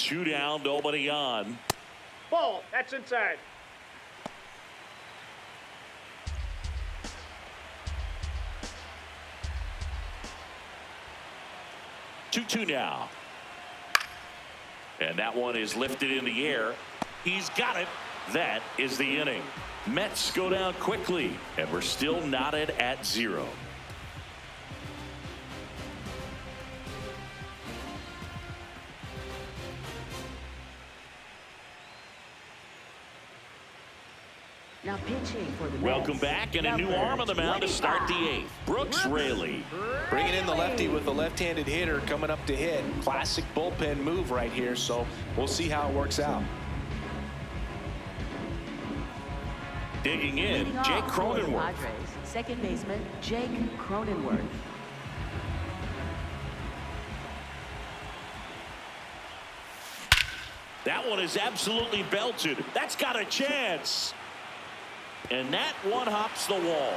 2 down, nobody on. Ball, that's inside. Two now. And that one is lifted in the air. He's got it. That is the inning. Mets go down quickly, and we're still knotted at 0. Now pitching for the Welcome Mets, back, and a new arm on the mound to start the 8th. Brooks Raley. Bringing in the lefty with the left-handed hitter coming up to hit. Classic bullpen move right here, so we'll see how it works out. Digging in, leading Jake off for the Cronenworth. Padres, second baseman Jake Cronenworth. That one is absolutely belted. That's got a chance. And that one hops the wall.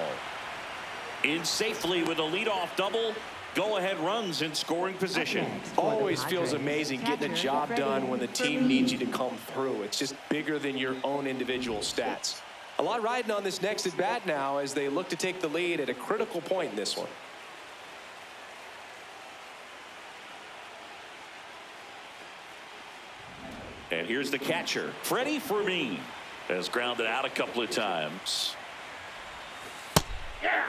In safely with a leadoff double. Go-ahead runs in scoring position. Always feels amazing getting a job done when the team needs you to come through. It's just bigger than your own individual stats. A lot riding on this next at-bat now as they look to take the lead at a critical point in this one. And here's the catcher, Freddie Fermin. Has grounded out a couple of times. Yeah.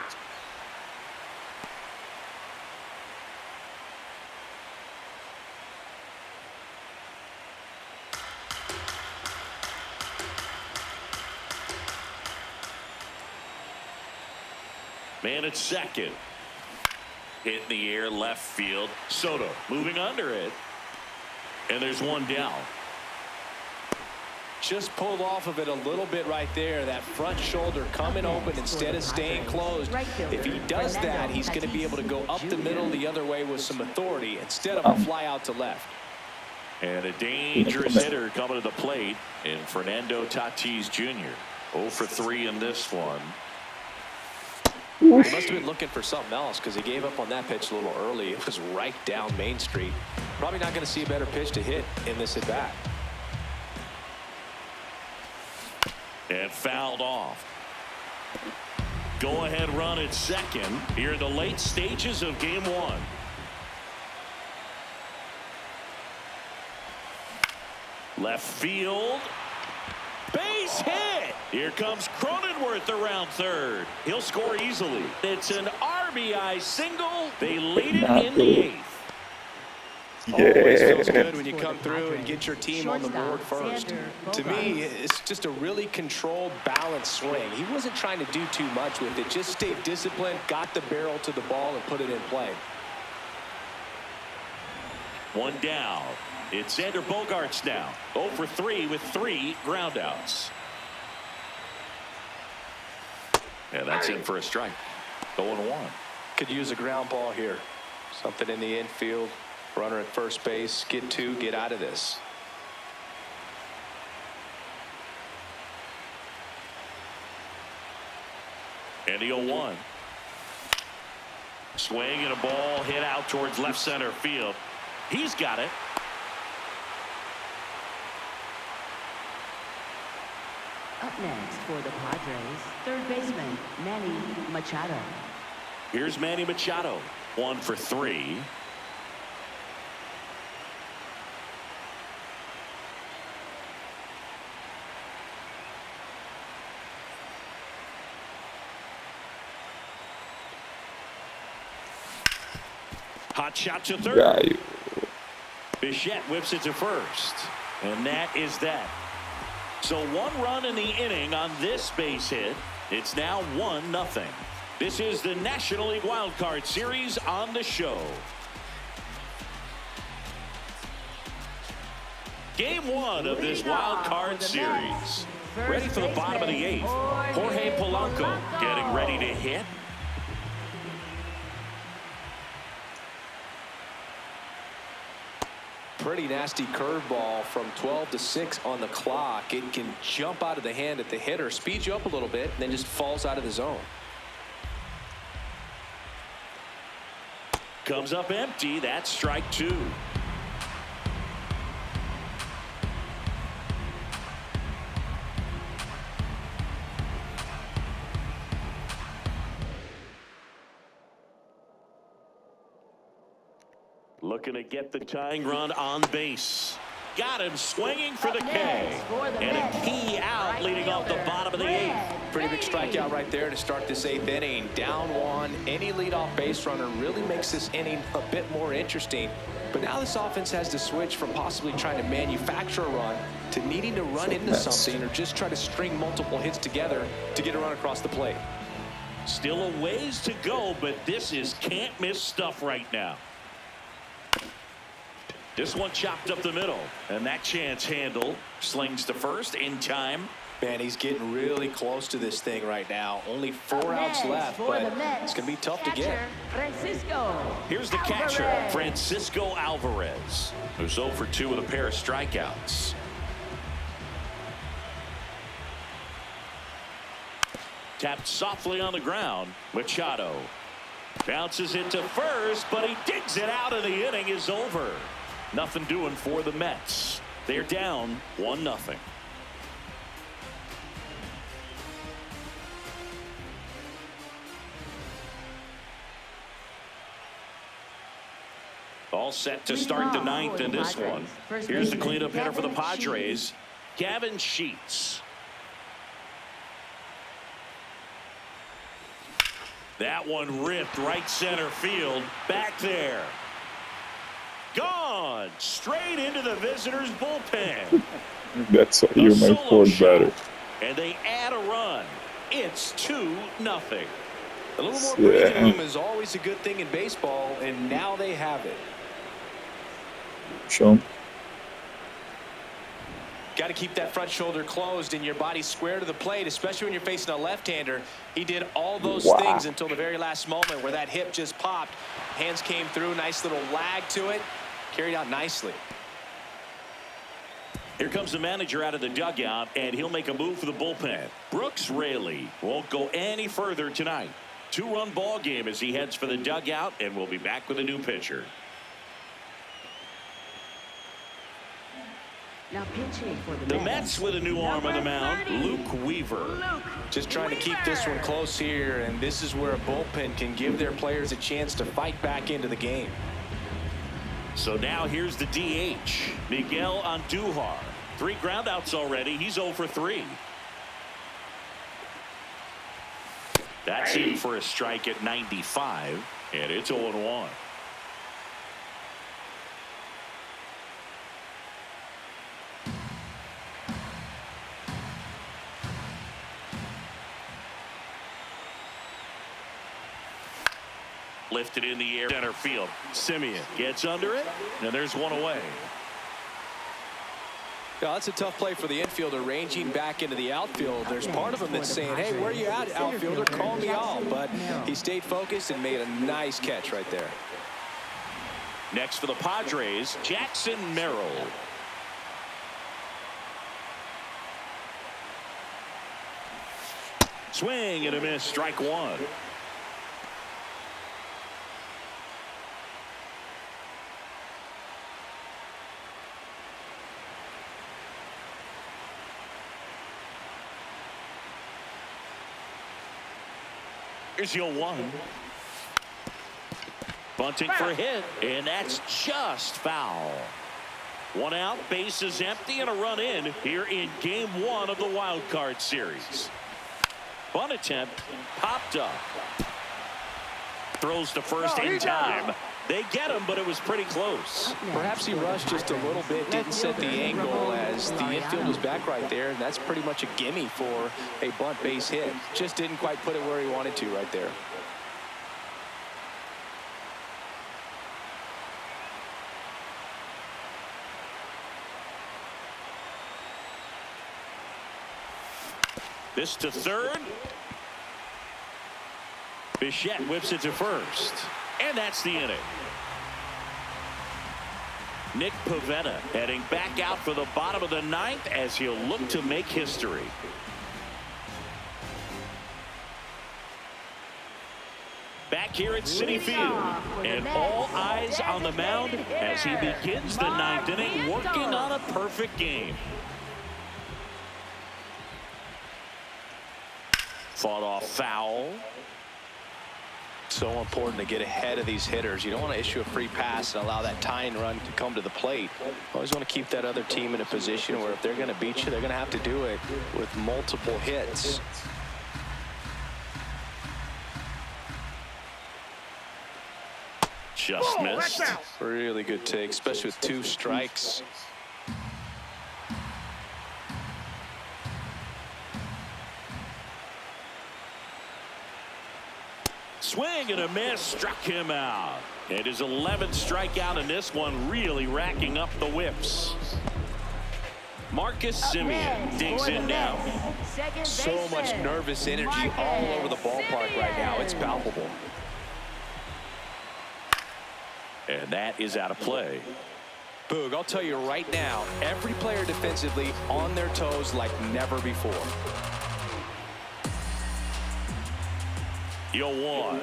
Man at second. Hit in the air, left field. Soto moving under it. And there's one down. Just pulled off of it a little bit right there. That front shoulder coming open instead of staying closed. If he does that, he's going to be able to go up the middle the other way with some authority instead of a fly out to left. And a dangerous hitter coming to the plate in Fernando Tatis Jr. 0 for 3 in this one. He must have been looking for something else because he gave up on that pitch a little early. It was right down Main Street. Probably not going to see a better pitch to hit in this at bat. And fouled off. Go-ahead run at second here in the late stages of game 1. Left field. Base hit. Here comes Cronenworth around third. He'll score easily. It's an RBI single. They lead it in the 8th. Always feels good when you come through and get your team on the board first. To me, it's just a really controlled, balanced swing. He wasn't trying to do too much with it. Just stayed disciplined, got the barrel to the ball, and put it in play. One down. It's Xander Bogaerts now. 0 for 3 with 3 groundouts. Yeah, that's in for a strike. 0-1. Could use a ground ball here. Something in the infield. Runner at first base. Get 2. Get out of this. And the 0-1. Swing and a ball hit out towards left center field. He's got it. Up next for the Padres, third baseman Manny Machado. Here's Manny Machado. 1 for 3. Hot shot to third. Bichette whips it to first. And that is that. So 1 run in the inning on this base hit. It's now 1-0. This is the National League Wild Card Series on the show. Game 1 of this Wild Card Series. Ready for the bottom of the 8th. Jorge Polanco getting ready to hit. Pretty nasty curveball from 12 to 6 on the clock. It can jump out of the hand at the hitter, speed you up a little bit, and then just falls out of the zone. Comes up empty. That's strike 2. Looking to get the tying run on base. Got him swinging for the K. And a key out leading off the bottom of the 8th. Pretty big strikeout right there to start this 8th inning. Down 1. Any leadoff base runner really makes this inning a bit more interesting. But now this offense has to switch from possibly trying to manufacture a run to needing to run into something or just try to string multiple hits together to get a run across the plate. Still a ways to go, but this is can't miss stuff right now. This one chopped up the middle, and that chance handle slings to first in time. Man, he's getting really close to this thing right now. Only 4 outs left, but it's going to be tough to get. Here's the catcher, Francisco Alvarez, who's 0 for 2 with a pair of strikeouts. Tapped softly on the ground. Machado bounces it to first, but he digs it out, and the inning is over. Nothing doing for the Mets. They're down 1-0. All set to start the 9th in this one. Here's the cleanup hitter for the Padres, Gavin Sheets. That one ripped right center field. Back there. Gone straight into the visitors' bullpen. That's why you're my fourth batter. And they add a run. It's 2-0. A little more breathing room is always a good thing in baseball, and now they have it. Show him. Got to keep that front shoulder closed and your body square to the plate, especially when you're facing a left-hander. He did all those things until the very last moment where that hip just popped. Hands came through, nice little lag to it. Carried out nicely. Here comes the manager out of the dugout, and he'll make a move for the bullpen. Brooks Raley won't go any further tonight. 2-run ball game as he heads for the dugout, and we'll be back with a new pitcher. Now pitching for the Mets with a new arm on the mound, Luke Weaver. Just trying to keep this one close here, and this is where a bullpen can give their players a chance to fight back into the game. So now here's the DH, Miguel Andujar. 3 groundouts already. He's 0 for 3. That's in for a strike at 95, and it's 0-1. Lifted in the air, center field. Simeon gets under it, and there's one away. Yeah, that's a tough play for the infielder, ranging back into the outfield. There's part of him that's saying, hey, where are you at, outfielder? Call me off. But he stayed focused and made a nice catch right there. Next for the Padres, Jackson Merrill. Swing and a miss, strike 1. Here's your 1. Bunting for a hit, and that's just foul. 1 out, bases empty, and a run in here in Game 1 of the Wild Card Series. Bunt attempt popped up. Throws to first in time. They get him, but it was pretty close. Perhaps he rushed just a little bit, didn't set the angle as the infield was back right there, and that's pretty much a gimme for a bunt base hit. Just didn't quite put it where he wanted to right there. This to third. Bichette whips it to first. And that's the inning. Nick Pivetta heading back out for the bottom of the 9th as he'll look to make history. Back here at Citi Field, and all eyes on the mound as he begins the 9th inning, working on a perfect game. Fought off foul. So important to get ahead of these hitters. You don't want to issue a free pass and allow that tying run to come to the plate. Always want to keep that other team in a position where if they're going to beat you, they're going to have to do it with multiple hits. Just missed. Really good take, especially with 2 strikes. Swing and a miss, struck him out. It is 11th strikeout in this one, really racking up the whiffs. Marcus Semien digs in now. So much nervous energy all over the ballpark right now. It's palpable. And that is out of play. Boog, I'll tell you right now, every player defensively on their toes like never before. 0-1.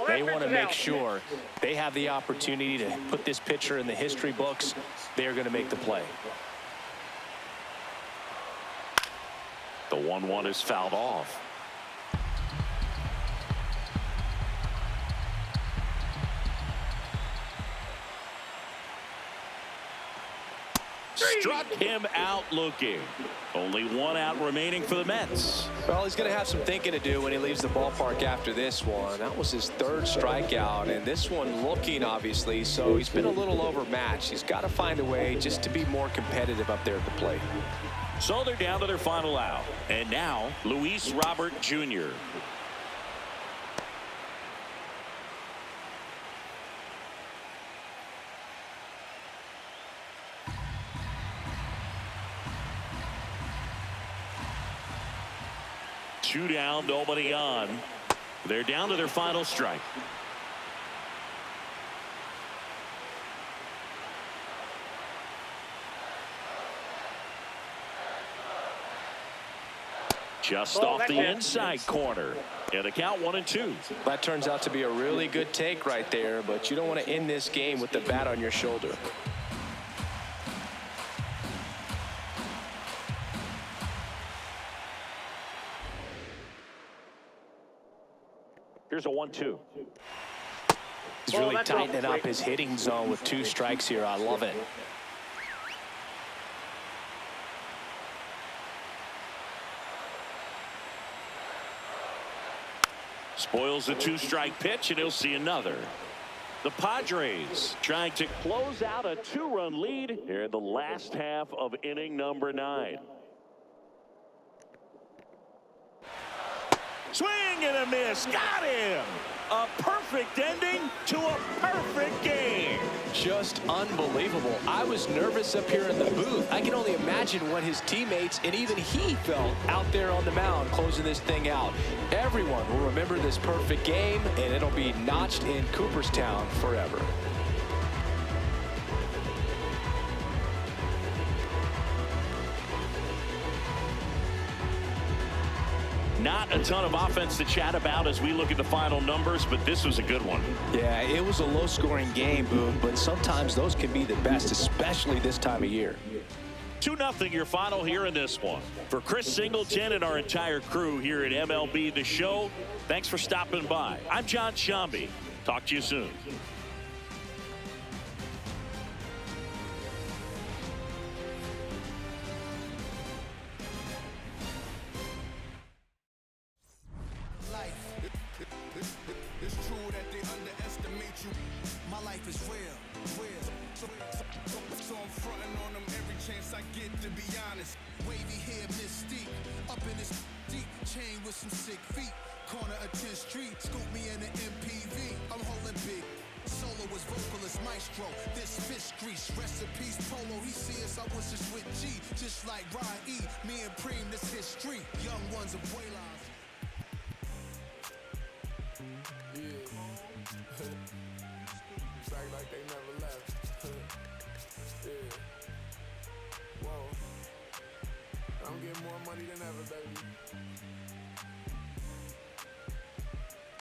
They want to make sure they have the opportunity to put this pitcher in the history books. They're going to make the play. The 1-1 is fouled off. Struck him out looking. Only 1 out remaining for the Mets. Well, he's going to have some thinking to do when he leaves the ballpark after this one. That was his 3rd strikeout, and this one looking, obviously, so he's been a little overmatched. He's got to find a way just to be more competitive up there at the plate. So they're down to their final out. And now, Luis Robert Jr. Two down, nobody on. They're down to their final strike. Just off the inside corner. And the count 1-2. That turns out to be a really good take right there, but you don't want to end this game with the bat on your shoulder. Here's a 1-2. He's really tightening up his hitting zone with 2 strikes here. I love it. Spoils the 2-strike pitch, and he'll see another. The Padres trying to close out a 2-run lead here in the last half of inning number 9. Swing and a miss. Got him. A perfect ending to a perfect game. Just unbelievable. I was nervous up here in the booth. I can only imagine what his teammates and even he felt out there on the mound closing this thing out. Everyone will remember this perfect game, and it'll be notched in Cooperstown forever. Not a ton of offense to chat about as we look at the final numbers, but this was a good one. Yeah, it was a low-scoring game, Boog, but sometimes those can be the best, especially this time of year. 2-0 your final here in this one. For Chris Singleton and our entire crew here at MLB The Show, thanks for stopping by. I'm John Shambi. Talk to you soon. Some sick feet, corner of 10th Street, scoop me in an MPV. I'm holding big. Soloist, vocalist, maestro. This fish grease, recipes, polo. He see us, I was just with G, just like Ryan E. Me and Preem, this history. Young ones of Waylons. Yeah. It's like they never left. Yeah. Whoa. I'm getting more money than ever, baby.